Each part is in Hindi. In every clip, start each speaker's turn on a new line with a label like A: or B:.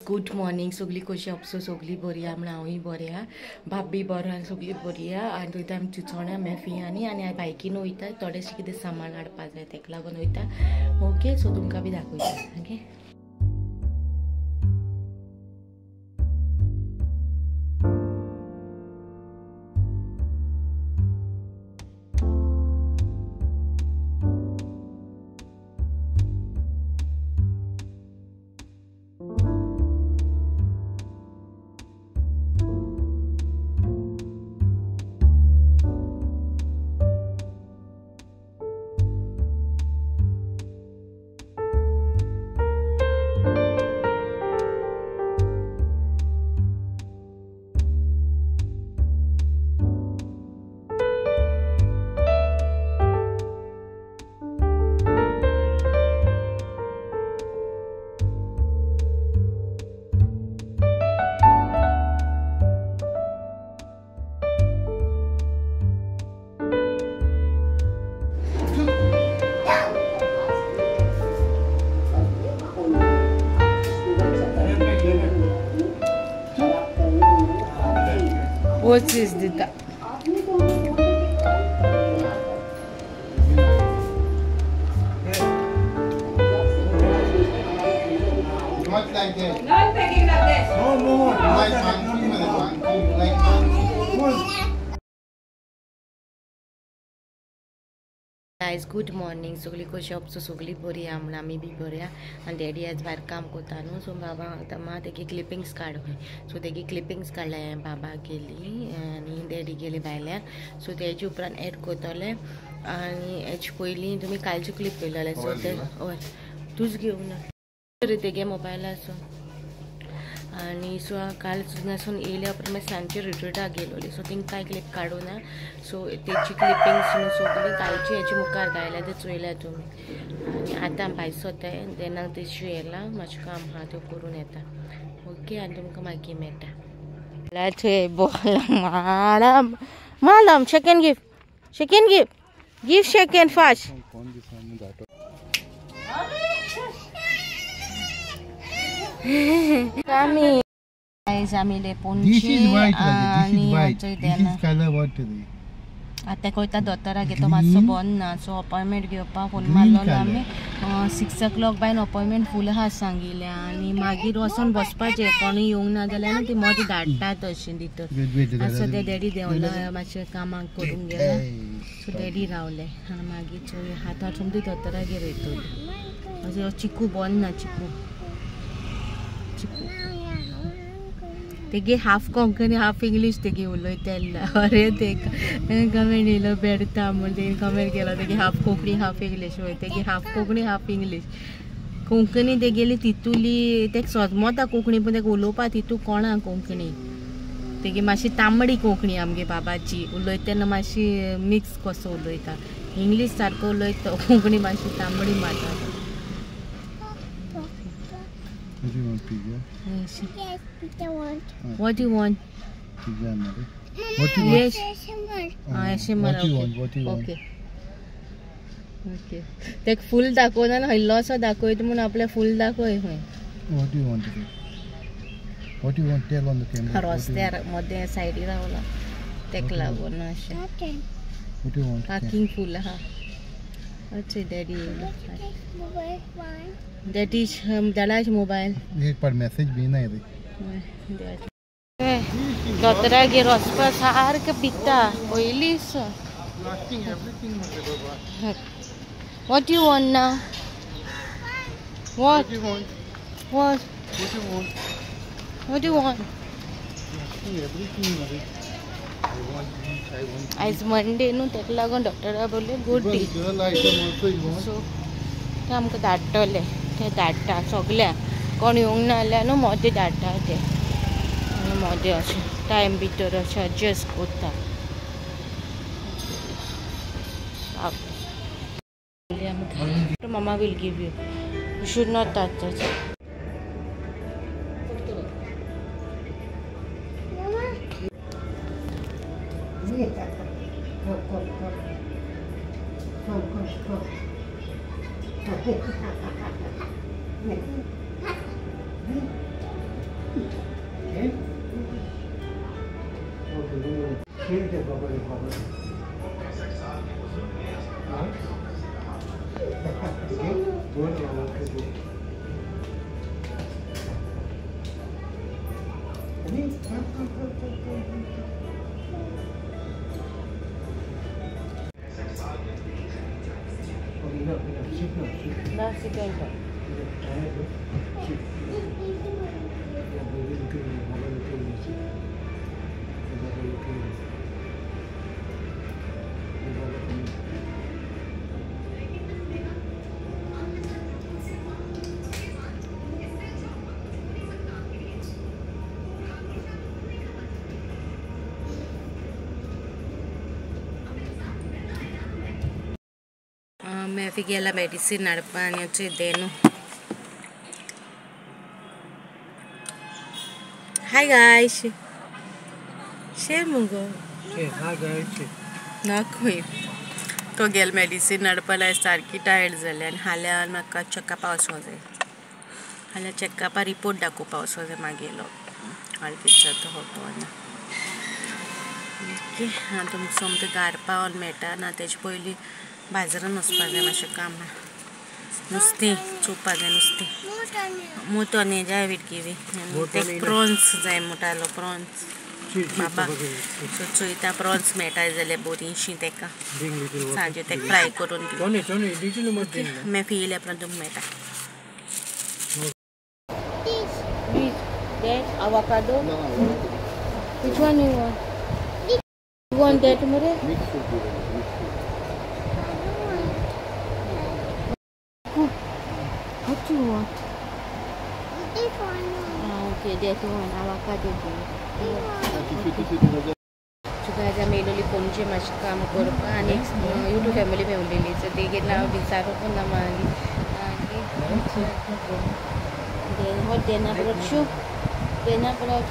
A: गुड मॉर्निंग सगळी कशी आपसो सगळी बरी आहा म्हण हांवूय बरें आहा भाभी बरो आहा सगळी बरी आहा आनी वयता आमी चिचोण्या मेफियांनी आनी बायकीन वयता थोडेशें कितें सामान हाडपा जाय तेका लागून वयता ओके सो तुमकां बी दाखयता okay What is that?
B: Not like that.
C: Not taking like this.
B: No more. Like monkey, like monkey.
A: Guys good morning सगळी कशी आपसो सगळी बरी आहा म्हण आमी बी बरी आहा आनी डॅडी आज भायर काम करता न्हू सो बाबा सांगता मा तेगे क्लिपिंग्स काड सो तेगे क्लिपिंग्स काडले हांवें बाबा गेली आनी डॅडी गेली भायल्यान सो तेजे उपरांत एड करतले आनी हेजे पयलीं तुमी कालचे क्लिप पयलेले सो ते हय तूच घेवन तरी तेगे मोबायलाचो आनी सो काल सुनासून येयल्या उपरांत मागीर सांजचे रिट्रीटाक गेलोली सो थिंग कांय क्लिप काडूं ना सो तेची क्लिपिंग्स न्हू सगळी कालची हेचे मुखार घायल्या ते चोयल्या तुमी आनी आतां भायर सोताय तेन्ना तेशी येयला मातशें काम आहा त्यो करून येता ओके आनी तुमकां मागीर मेळटा थंय बॉल मालम मालम सेकेंड गिफ्ट सेकेंड फास्ट आमी आमी
B: This is white, like this is white. This is color what today?
A: आतां कोयता दोतोराक घेतो मातसो बंद ना सो अपॉयंटमेंट घेवपाक फोन मारलोलो आमी 6 o'clock बायन अपॉयंटमेंट फूल आहा सांगिल्लें आनी मागीर वचोन बसपाचें कोणूय येवंक ना जाल्यार न्हू ती मोदी धाडटात अशें भितर सो ते डॅडी देंवला मातशें कामाक करूंक गेला सो डॅडी रावले आनी मागीर चोय हातार समती दोतोरागेर वयतली अशें चिकू बंद ना चिकू तेगे हाफ कोंकणी हाफ इंग्लीश तेगे उलयता अरे ते कमेंट येयलो बेडता म्हूण तेणी कमेंट केलो तेगे हाफ कोंकणी हाफ इंग्लीश वय तेगे half Konkani half English Konkani तेगेली तितुली तेका सोजमोता कोंकणी पूण तेका उलोवपा तितू कोणा कोंकणी तेगे मातशी तांबडी कोंकणी आमगे बाबाची उलयता तेन्ना मातशी मिक्स कसो उलयता इंग्लीश सारको उलयता कोंकणी मातशी तांबडी मारता
B: What do you want, pizza?
A: Yes,
C: pizza want.
A: What do you want?
B: Pizza, mother. What do you want?
A: Yes.
B: What do you want? What do you want?
A: Okay. Okay. तेक फुल दाखोवना हल्लो असो दाखयता म्हूण आपल्या फुल दाखय खंय
B: What do you want to do? What do you want? Tell on the camera.
A: रस्त्यार मदें सायडीन रावला तेका लागून अशें
B: What do you want?
A: Parking full आहा अच्छा डॅडी डॅडी दादाच मोबायल
B: एक पर मैसेज भी ना येते
A: दोतोरागेर वचपा सारकें भिता पयलींच What do you want now? What? What? What do you want? आज मंडे न्हू तेका लागून डॉक्टरा बोले गुड डे सो ते आमकां धाडटले ते धाडटा सगल्या कोण येवंक ना जाल्यार न्हू मोदें धाडटा ते आनी मोदें अशें टायम भितर अशें एडजस्ट करता mamma will give you should not touch मैं भी गेला मेडिसिन नड़पा आणि వచ్చేదేను हाय गाइस शेर मुंगो
B: Hi guys.
A: नाखोय तो गेल मेडिसिन नडपला सारकी टायर्ड जाले आनी हाल्यार म्हाका चेकअपा वचोंक जाय हाल्यार चेकअपा रिपोर्ट दाखोवपा वचोंक जाय मागेलो आल्तीचो तो होतो आनी ओके हांव तुमकां सोमतें घर पावन मेळटा ना तेजे पयलीं बाजारान वचपाक जाय मातशें काम नुस्तें चोवपा जाय नुस्तें मोटो न्ही जाय विटकिवी ते प्रॉन्स जाय मोटालो प्रॉन्स बाबा सो चोयता प्रॉन्स मेळटा जाल्यार बोरीशीं तेका सांजे तेका फ्राय करून मैं फिले अपना तुमकां मेळटा avocado which one you want that more what you want
C: This one.
A: okay that one avocado सुद्दां आज आमी येयलोली पणजे मातशें काम करपा आनी यूट्यूब फॅमिली मेवलेली सो तेगे नांव विचारूंक ना मागीर what Dana brought you? Dana brought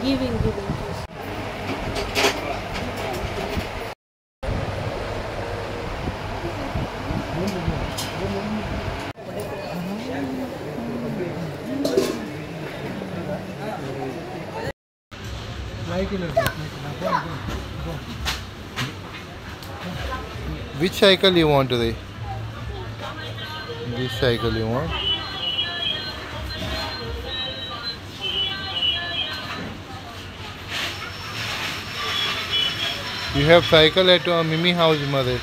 A: giving
B: Which cycle you want today? This cycle you want? You have cycle at Mimi house, mother.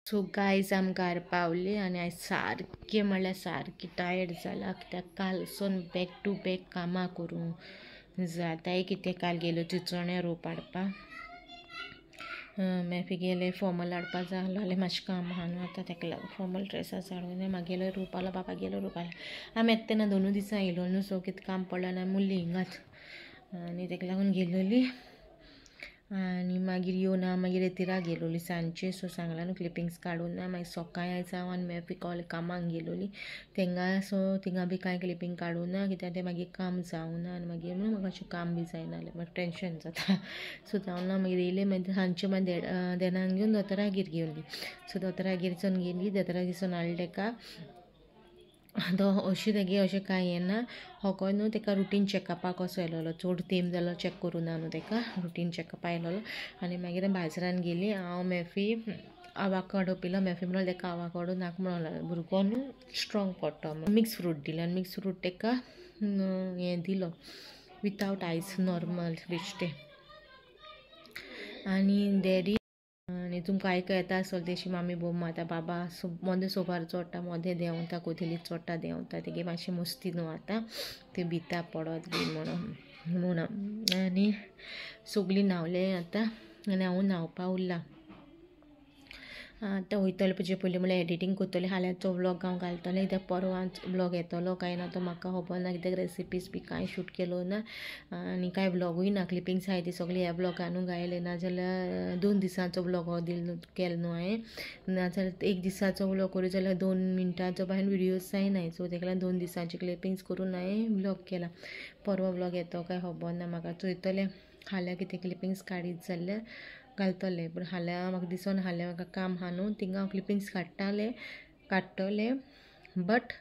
A: So guys आम घर पावली आनी आयज सारकें म्हणल्यार सारकी टायर्ड जाला कित्याक कालसून बॅक टू बॅक कामां करूंक जाताय कितें काल गेलो चिचोण्या रोप हाडपाक मेफी गेले फॉर्मल हाडपा जाय आसलें मातशें काम आहा न्हू आतां तेका लागून फॉर्मल ड्रेसास हाडून मागेलो रोपालो बाबा गेलो रोपालो आमी येता तेन्ना 2 दिसां येयलो न्हू सो कितें काम पडलें ना मुल्ली हिंगाच आनी तेका लागून गेलोली आनी मागीर येवन हांव मागीर येतिरा गेलोली सांजचे सो सांगला न्हू क्लिपिंग्स काडून ना मागीर सकाळीं आयज हांव आनी मेफी कॉल कामाक गेलोली तेंगा सो थिंगा बी कांय क्लिपिंग काडूं ना कित्याक तें मागीर काम जावना आनी मागीर न्हू म्हाका अशें काम बी जायना जाल्यार म्हाका टेंशन जाता सो जावन ना मागीर येयलें मागीर सांजचें मागीर देनाक घेवन दोतोरागेर गेली सो दोतोरागेरसून गेली दोतोरागेरसून हाडलें तेका तो अशें तेगे अशें कांय हें ना होको न्हू तेका रुटीन चॅकअपाक कसो येयलोलो चड तेंप जालो चॅक करूं ना न्हू तेका रुटीन चॅकअपा येयलोलो आनी मागीर बाजारान गेली हांव मेफी आवाकाडो पिलो मेफी म्हणलो तेका आवाकाडो नाका म्हणलो भुरगो न्हू स्ट्रॉंग पडटो मिक्स फ्रूट दिलो आनी मिक्स फ्रूट तेका हें दिलो विथावट आयस नॉर्मल बेश्टें आनी डॅडी आनी तुमकां आयको येता आसतलो तेशी मामी बोम मारता बाबा मोदें सोफार चोडटा मोदें देंवता कोथेली चोडटा देंवता तेगे मातशें मस्ती न्हू आतां ते भिता पडोत बी म्हणून आनी सगलीं न्हांवलें आतां आनी हांव न्हांवपा उरलां आतां वयतलें पयचे पयलीं म्हळ्यार एडिटींग करतलें हाल्याचो व्लॉग हांव घालतलें कित्याक परवांच व्लॉग येतलो काय ना तो म्हाका खबर ना कित्याक रेसिपीज बी कांय शूट केलो ना आनी कांय व्लॉगूय ना क्लिपिंग्स आहाय ती सगळीं ह्या व्लॉगानूच घायले नाजाल्यार 2 दिसांचो व्लॉग हो केलो न्हू हांवें नाजाल्यार 1 दिसाचो व्लॉग करूं जाल्यार 2 मिनटांचो भायर व्हिडियोज जायनाय सो तेका लागून 2 दिसांची क्लिपिंग्स करून हांवें व्लॉग केला परवा व्लॉग येतो काय खबर ना म्हाका चोयतलें हाल्या कितें क्लिपिंग्स काडीत जाल्यार घालतलें पूण हाल्या म्हाका दिसोना हाल्या म्हाका काम आहा न्हू थिंगा हांव क्लिपिंग्स काडटलें बट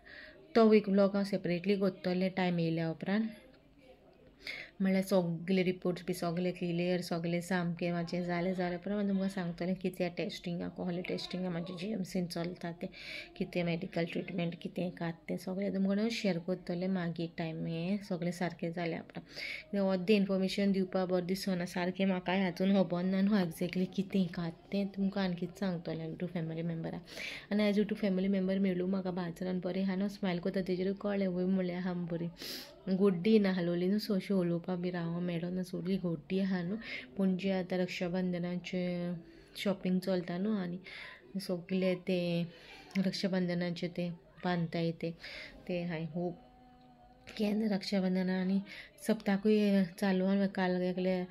A: तो एक व्लॉग हांव सेपरेटली करतलें टायम येयल्या उपरांत म्हळ्यार सगळे रिपोर्ट्स बी सगळे क्लियर सगळे सामकें म्हाजें जालें जाल्या उपरांत हांव तुमकां सांगतलें कितें टेस्टिंगा कसलें टेस्टिंगा म्हाजें GMCन चलता तें कितें मेडिकल ट्रिटमेंट कितें कात तें सगळें तुमकां शेअर करतलें मागीर टायम हें सगळें सारकें जाल्या उपरांत अर्दें इन्फॉर्मेशन दिवपा बरें दिसना सारकें म्हाकाय आजून खबर ना न्हू एक्झॅक्टली कितें कात तें तुमकां आनी कितें सांगतलें टू फॅमिली मेंबरां आनी एज टू फॅमिली मेंबर मेळूं म्हाका बाजारान बरें आहा न्हू स्मायल करता तेजेरूय कळ्ळें वय म्हणल्यार आहा बरी गोड्डी ना हालोली न्हू सो अशी उलोवपा बी रावो मेळो ना सगळी गोड्डी आहा न्हू पणजे आतां रक्षाबंधनाचे शॉपिंग चलता न्हू आनी सगळे ते रक्षाबंधनाचे ते बांदताय ते हाय होप केन्ना रक्षाबंधना आनी सप्ताकूय चालू आनी काल एकले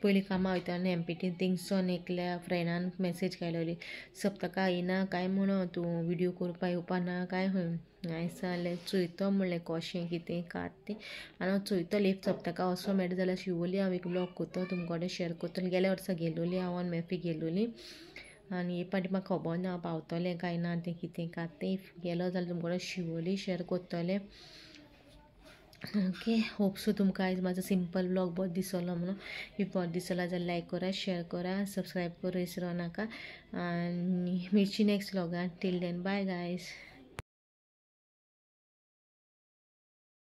A: पयलीं कामां वयता आनी MPT थिंगसोन एकल्या फ्रेंडान मॅसेज घायलोली सप्तका येना काय म्हणो तूं विडियो करपा येवपा ना काय हांवें सांगलें चोयतो म्हणलें कशें कितें कात तें आनी हांव चोयतलें इफ सप्तका वचो मेळटा जाल्यार शिवोली हांव एक व्लॉग करता तुमचे कडेन शेअर करतलें गेल्या वर्सा गेलोली हांव आनी मॅफी गेलोली आनी हे पाटी म्हाका खबर ना हांव पावतलें काय ना तें कितें कात तें इफ गेलो जाल्यार तुमचे कडेन शिवोली शेअर करतलें ओके होप सो तुमकां आयज म्हाजो सिंपल व्लॉग बरो दिसलो म्हणून इफ बरो दिसलो जाल्यार लायक करा शेअर करा सबस्क्रायब करूं विसरो नाका आनी मेळची नेक्स्ट व्लॉगान टील देन बाय गायज.